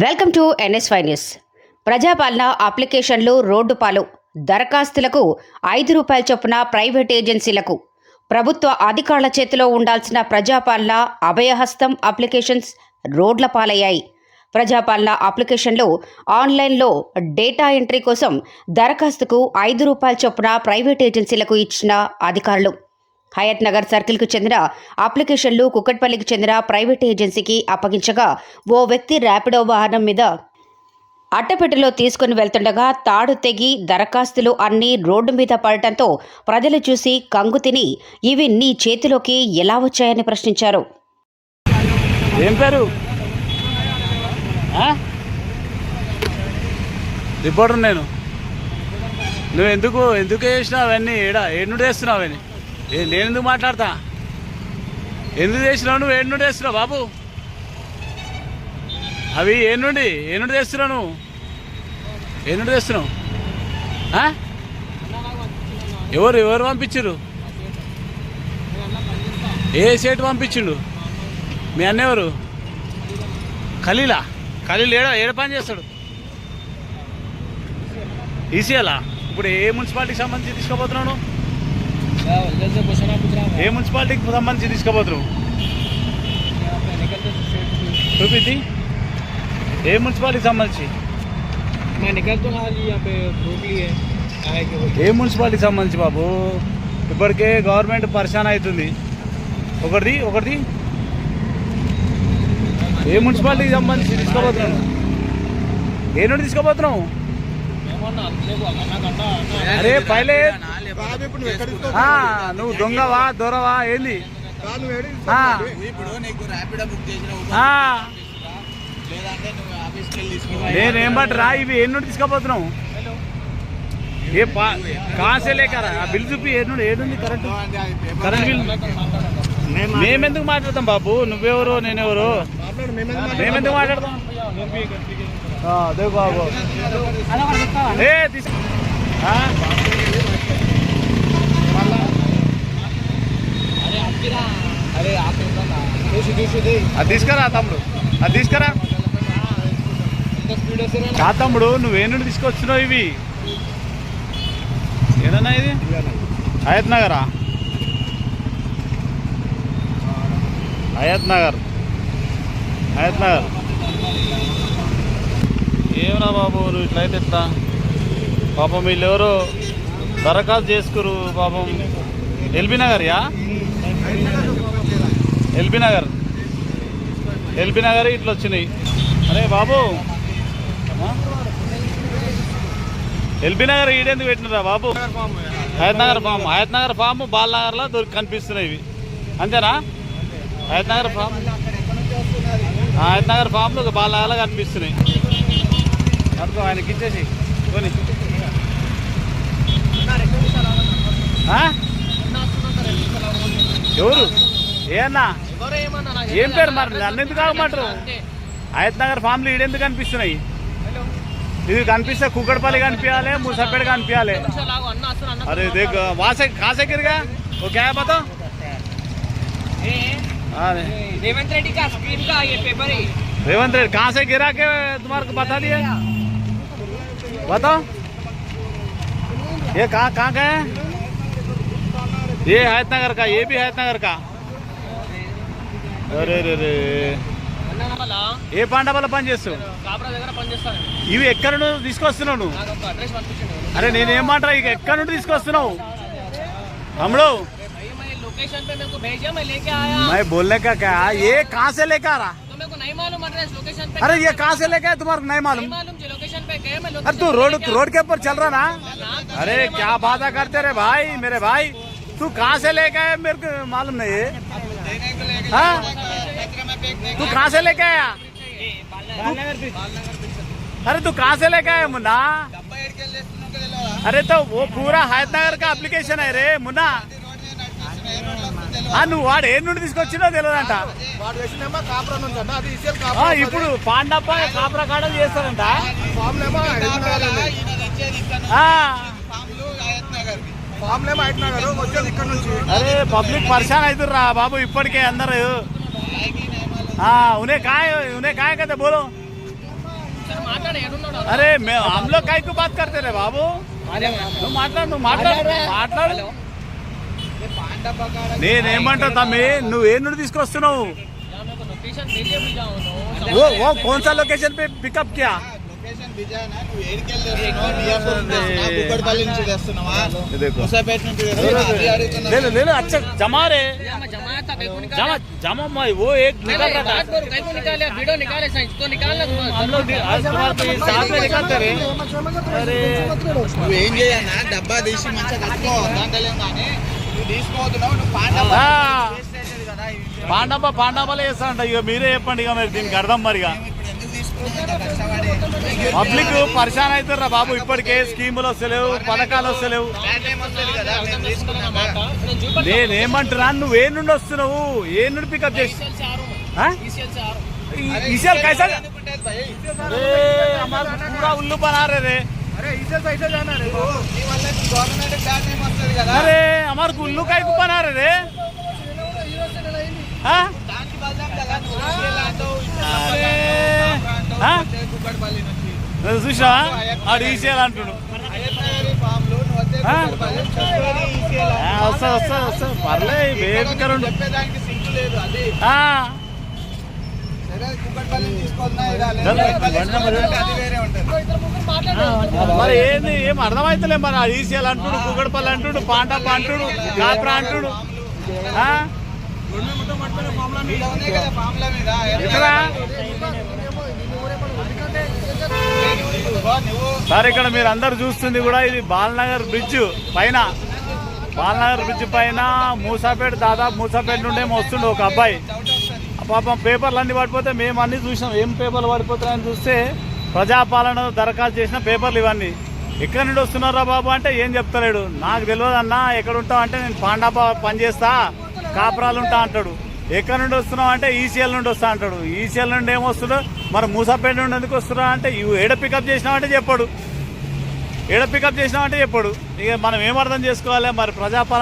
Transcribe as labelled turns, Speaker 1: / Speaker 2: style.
Speaker 1: Welcome to NSY news. ప్రజాపాలన అప్లికేషన్లు road పాలు, దరఖాస్తులకు ₹5 చొప్పున ప్రైవేట్ ఏజెన్సీలకు. ప్రభుత్వ అధికారుల చేతిలో ఉండాల్సిన ప్రజాపాలన అభయహస్తం అప్లికేషన్స్ రోడ్ల పాలయ్యాయి. ప్రజాపాలన అప్లికేషన్లు ఆన్లైన్లో డేటా ఎంట్రీ కోసం దరఖాస్తుకు ₹5 చొప్పున ప్రైవేట్ ఏజెన్సీలకు ఇచ్చిన అధికారులు. హయత్ నగర్ సర్కిల్కు చెందిన అప్లికేషన్లు కుక్కట్పల్లికి చెందిన ప్రైవేట్ ఏజెన్సీకి అప్పగించగా ఓ వ్యక్తి ర్యాపిడో వాహనం మీద అట్టపెట్టెలో తీసుకుని వెళ్తుండగా తాడు తెగి దరఖాస్తులు అన్నీ రోడ్డు మీద పడటంతో ప్రజలు చూసి కంగు తిని ఇవి నీ చేతిలోకి ఎలా వచ్చాయని ప్రశ్నించారు.
Speaker 2: ఏం పేరు? రిపోర్టర్ నేను. నువ్వు ఎందుకు చేసినావు అవన్నీ? ఏడు నుండి వేస్తున్నావు అవన్నీ? నేను ఎందుకు మాట్లాడతా? ఎందుకు చేసినావు నువ్వు? ఏడు నుండి వేస్తున్నావు బాబు అవి? ఏ నుండి తెస్తున్నావు నువ్వు? ఏ నుండి తెస్తున్నావు? ఎవరు పంపించారు? ఏ సేటు పంపించిండు? మీ అన్న ఎవరు? ఖలీల్ ఏడ పని చేస్తాడు? ఈసీఎలా? ఇప్పుడు ఏ మున్సిపాలిటీకి సంబంధించి తీసుకోబోతున్నావు? ఏ మున్సిపాలిటీకి సంబంధించి తీసుకోబోతున్నావు? చూపింది. ఏ మున్సిపాలిటీకి సంబంధించి? ఏ మున్సిపాలిటీకి సంబంధించి బాబు? ఇప్పటికే గవర్నమెంట్ పరిశాన్ అవుతుంది. ఒకటిది ఏ మున్సిపాలిటీకి సంబంధించి తీసుకోబోతున్నావు? ఏ నుండి తీసుకోబోతున్నావు? అరే పైలే నువ్వు దొంగవా దొరవా ఏంది? నేనేం బట్టి ఇవి ఏ నుండి తీసుకోబోతున్నావు? ఏ కాసే లేకరా? ఆ బిల్ చూపి ఏడుంది కరెంట్ బిల్. మేమెందుకు మాట్లాడతాం బాబు? నువ్వెవరు నేనెవరు? మేమెందుకు మాట్లాడతాం? అదే బాబు అది తీసుకురా తమ్ముడు, అది తీసుకురా. కా తమ్ముడు నువ్వే నుండి తీసుకొచ్చినావు ఇవి? ఏదన్నా ఇది హయత్ నగరా? హయత్ నగర్ ఏమరా బాబు నువ్వు ఇట్లయితే ఎట్లా? పాపం వీళ్ళు ఎవరో దరఖాస్తు చేసుకురు పాపం. ఎల్బీ నగర్ ఇట్లా వచ్చినాయి. అరే బాబు ఎల్బీ నగర్ ఈడెందుకు పెట్టినరా బాబు? హయత్ నగర్ ఫామ్ బాలనగర్లో కనిపిస్తున్నాయి ఇవి, అంతేనా? హయత్ నగర్ ఫామ్లు బాలనగర్లో కనిపిస్తున్నాయి. అనుకో ఆయనకి ఇచ్చేసి కొని. ఎవరు? ఏ అన్నా? ఏం పేరు మరి? నన్ను ఎందుకు కాకమంటారు? హయత్ నగర్ ఫామ్లు ఈడెందుకు కనిపిస్తున్నాయి? ఇది కనిపిస్తే కుక్కడపల్లి కనిపించాలి, ముసాపేట కనిపించాలి. अरे देख वहाँ से कहाँ से गिर गया? वो क्या है बताओ?
Speaker 3: रेवंत रेड्डी का स्क्रीन का ये पेपर है.
Speaker 2: रेवंत रेड्डी कहाँ से गिरा के तुम्हारे को बता दिया? बताओ ये कहाँ का है? ये हयत नगर का, ये भी हयत नगर का. अरे ఏ పాండవాళ్ళ పని చేస్తావు? ఇవి ఎక్కడ నుండి తీసుకొస్తున్నావు నువ్వు? అరే నేనేమంటా, ఇక ఎక్కడ నుండి తీసుకొస్తున్నావు తమ్ముడు? मैं बोलने का क्या, ये कहाँ से लेकर आ रहा? अरे ये कहाँ से लेकर तुम्हारे नहीं मालूम? अरे तू रोड के ऊपर चल रहा ना? अरे क्या बात करते रे भाई, मेरे भाई तू कहाँ से लेकर आया मेरे को मालूम नहीं है. हाँ तू कहाँ से लेके आया? अरे तू कहाँ से लेके आया मुन्ना? अरे तो वो पूरा हयత్ నగర్ का अप्लिकेशन है रे मुन्ना. నువ్వు వాడు ఏ నుండి తీసుకొచ్చినా తెలియదంట. ఇప్పుడు పాండప్ప కాపురా కాడ చేస్తారంట. అరే పబ్లిక్ పరిశాన్ అవుతుర్రా బాబు ఇప్పటికే అందరు. उन्हें काय कहते बोलो? अरे मैं हम लोग काय को बात करते रे बाबू నువ్వు మాట్లాడు నేనేమంటా తమ్మి నువ్వు ఏ నుండి తీసుకొస్తున్నావు वो कौन सा लोकेशन पे पिकअप किया
Speaker 4: లొకేషన్ బిజానా నువ్వు ఏడికెళ్ళావు కుక్కడపల్లి నుంచి తెస్తున్నావా ముసాపేట నుంచి
Speaker 2: ले लो ले लो अच्छा जमा रे जमा जमा मैं वो एक निकल रहा था
Speaker 3: वीडियो निकाले इसको निकालना
Speaker 2: हम लोग आज तुम्हारे साथ में निकलते रहे अरे
Speaker 4: నువ్వు ఏం చేయన్నా డబ్బా తీసి మంచిగా కట్టుకో దాంట్లో కానీ నువ్వు తీసుకోవద్దున్నావు నువ్వు
Speaker 2: పాండాబాలే చేస్తారంట ఇక మీరే చెప్పండి ఇక మరి దీనికి అర్థం మరిగా
Speaker 4: ఇప్పుడు ఎందుకు తీసుకున్నావు కష్టపడి
Speaker 2: పబ్లిక్ పరిశాన్ అవుతారా బాబు ఇప్పటికే స్కీములు వస్తలేవు పథకాలు వస్తలేవు
Speaker 4: బ్యాడ్ టైం వస్తుంది కదా మేము తీసుకున్నాక
Speaker 2: నేనేమంటున్నా నువ్వు ఏ నుండి వస్తున్నావు ఏ నుండి పికప్ చేసి ఈసీఎల్ कैसा
Speaker 4: అనుకుంటే భయ్
Speaker 2: अरे हमारा पूरा उल्लू बना रहे रे
Speaker 4: నీ వల్ల గవర్నమెంట్ బ్యాడ్ టైం వస్తుంది కదా
Speaker 2: अरे हमारे उल्लू का ही बना रहे रे हाँ?
Speaker 4: దానికి బలం కదా నువ్వు తీసుకెళ్ళాంటావు
Speaker 2: अरे हाँ?
Speaker 4: కుక్కడపల్లి నుంచి
Speaker 2: నువ్వు చూసావా ఆడు ఈసీఎల్ అంటుడు
Speaker 4: అయ్యప్ప ఫామ్ లో నువ్వు వస్తే
Speaker 2: ఆ?
Speaker 4: కుక్కడపల్లి చదువుకొని తీసుకెళ్ళాలి.
Speaker 2: వస్తా పర్లే బేఫికర్ ఉండు
Speaker 4: చెప్పేదానికి సింక్ లేదు అది
Speaker 2: ఆ,
Speaker 4: సరే కుక్కడపల్లి తీసుకొన్నా ఇక
Speaker 2: చలో,
Speaker 4: కుక్కడపల్లి
Speaker 2: బండి నెంబర్
Speaker 4: తీసుకొన్నా అది వేరే ఉంటుంది
Speaker 2: మరి ఏంది ఏం అర్థమైతలే మరి ఆడు ఈసీఎల్ అంటుడు కుక్కడపల్లి అంటుడు పాండప్ప అంటుడు కాప్రా అంటుడు ఆ?
Speaker 4: ఇలా ఉన్నాయి కదా ఫామ్ల మీద
Speaker 2: ఎక్కడ
Speaker 4: నువ్వు
Speaker 2: సార్ ఇక్కడ మీరు అందరు చూస్తుంది కూడా ఇది బాలనగర్ బ్రిడ్జ్ పైన బాలనగర్ బ్రిడ్జ్ పైన మూసాపేట దాదాపు మూసాపేట నుండి వస్తుండే ఒక అబ్బాయి పాపం పేపర్లు అన్ని పడిపోతే మేము అన్ని చూసాం ఏం పేపర్లు పడిపోతున్నాయని చూస్తే ప్రజాపాలన దరఖాస్తు చేసిన పేపర్లు ఇవన్నీ ఎక్కడి నుండి వస్తున్నారా బాబు అంటే ఏం చెప్తలేడు నాకు తెలియదు అన్న ఎక్కడ ఉంటావు అంటే నేను పాండాపా పనిచేస్తా కాపురాలు ఉంటా అంటాడు ఎక్కడి నుండి వస్తున్నావు అంటే ఈసీఎల్ నుండి వస్తా అంటాడు ఈసీఎల్ నుండి ఏమొస్తున్నావు మరి మూసాపేట నుండి ఎందుకు వస్తున్నావు అంటే ఇవి ఏడ పికప్ చేసినావంటే చెప్పాడు ఏడ పికప్ చేసినావంటే చెప్పాడు ఇక మనం ఏం అర్థం చేసుకోవాలి మరి ప్రజాపాలన